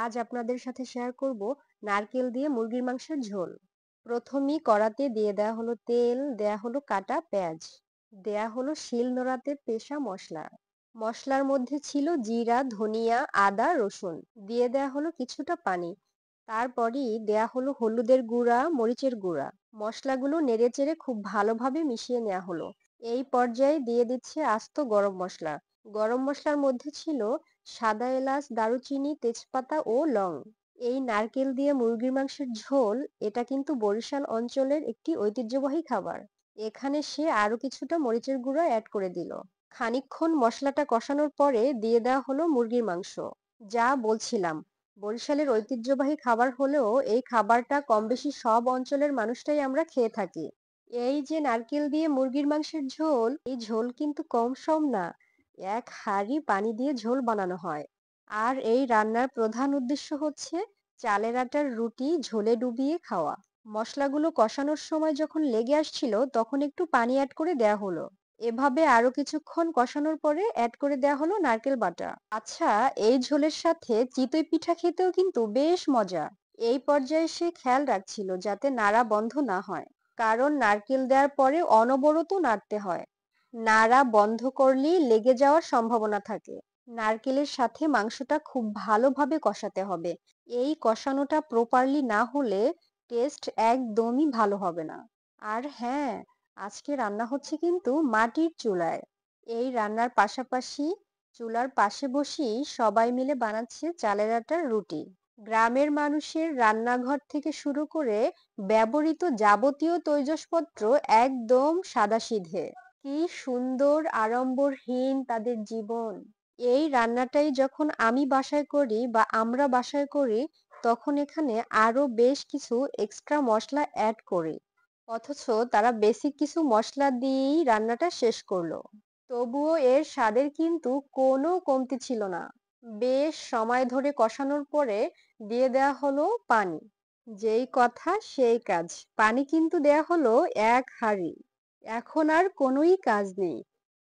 আজ আপনাদের সাথে শেয়ার করব নারকেল দিয়ে মুরগির মাংসের ঝোল। প্রথমেই কড়াতে দিয়ে দেওয়া হলো তেল, দেয়া হলো কাটা পেঁয়াজ, দেয়া হলো শিল নোড়াতে পেষা মশলা। মশলার মধ্যে ছিল জিরা, ধনিয়া, আদা, রসুন। দিয়ে দেয়া হলো কিছুটা পানি। তারপরই দেয়া হলো হলুদের গুঁড়া, মরিচের গুঁড়া। মশলাগুলো নেড়েচেড়ে খুব ভালোভাবে মিশিয়ে নেওয়া হলো। এই পর্যায়ে দিয়ে দিচ্ছে আস্ত গরম মশলা। গরম মশলার মধ্যে ছিল সাদা এলাচ, দারুচিনি, তেজপাতা ও লং। এই নারকেল দিয়ে মুরগির মাংসের ঝোল, এটা কিন্তু বরিশাল অঞ্চলের একটি ঐতিহ্যবাহী খাবার। এখানে সে আরো কিছুটা মরিচের গুঁড়ো অ্যাড করে দিল। খানিকক্ষণ মশলাটা কষানোর পরে দিয়ে দেওয়া হলো মুরগির মাংস। যা বলছিলাম, বরিশালের ঐতিহ্যবাহী খাবার হলেও এই খাবারটা কম বেশি সব অঞ্চলের মানুষটাই আমরা খেয়ে থাকি। এই যে নারকেল দিয়ে মুরগির মাংসের ঝোল, এই ঝোল কিন্তু কম সম না, এক হাঁড়ি পানি দিয়ে ঝোল বানানো হয়। আর এই রান্নার প্রধান উদ্দেশ্য হচ্ছে চালের আটার রুটি ঝোলে ডুবিয়ে খাওয়া। মশলাগুলো কষানোর সময় যখন লেগে আসছিল তখন একটু পানি অ্যাড করে দেয়া হলো। এভাবে আরো কিছুক্ষণ কষানোর পরে অ্যাড করে দেয়া হলো নারকেল বাটা। আচ্ছা, এই ঝোলের সাথে চিতই পিঠা খেতেও কিন্তু বেশ মজা। এই পর্যায়ে সে খেয়াল রাখছিল যাতে নাড়া বন্ধ না হয়, কারণ নারকেল দেওয়ার পরে অনবরত নাড়তে হয়। নাড়া বন্ধ করলেই লেগে যাওয়ার সম্ভাবনা থাকে। নারকেলের সাথে মাংসটা খুব ভালোভাবে কষাতে হবে। এই কষানোটা প্রপারলি না হলে টেস্ট একদমই ভালো হবে না। আর হ্যাঁ, আজকে রান্না হচ্ছে কিন্তু মাটির চুলায়। এই রান্নার পাশাপাশি চুলার পাশে বসেই সবাই মিলে বানাচ্ছে চালের আটার রুটি। গ্রামের মানুষের রান্নাঘর থেকে শুরু করে ব্যবহৃত যাবতীয় তৈজসপত্র একদম সাদাসিধে। কি সুন্দর আড়ম্বরহীন তাদের জীবন! এই রান্নাটাই যখন আমি বাসায় করি বা আমরা বাসায় করি, তখন এখানে আরো বেশ কিছু এক্সট্রা মশলা অ্যাড করি। অথচ তারা বেসিক কিছু মশলা দিয়েই রান্নাটা শেষ করলো। তবুও এর স্বাদের কিন্তু কোনো কমতি ছিল না। বেশ সময় ধরে কষানোর পরে দিয়ে দেয়া হলো পানি। যেই কথা সেই কাজ, পানি কিন্তু দেয়া হলো এক হাঁড়ি। এখন আর কোনোই কাজ নেই,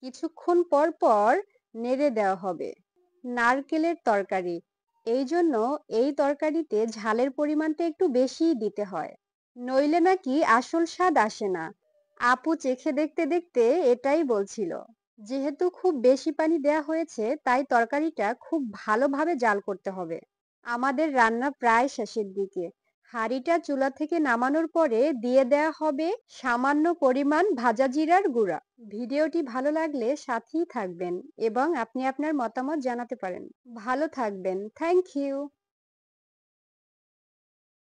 কিছুক্ষণ পর পর নেড়ে দেওয়া হবে। নারকেলের তরকারি, এই জন্য এই তরকারিতে ঝালের পরিমাণটা একটু বেশিই দিতে হয়, নইলে নাকি আসল স্বাদ আসে না। আপু চেখে দেখতে দেখতে এটাই বলছিল। যেহেতু খুব বেশি পানি দেয়া হয়েছে, তাই তরকারিটা খুব ভালোভাবে জাল করতে হবে। আমাদের রান্না প্রায় শেষের দিকে। হাঁড়িটা চুলা থেকে নামানোর পরে দিয়ে দেয়া হবে সামান্য পরিমাণ ভাজা জিরার গুঁড়া। ভিডিওটি ভালো লাগলে সাথেই থাকবেন এবং আপনি আপনার মতামত জানাতে পারেন। ভালো থাকবেন। Thank you.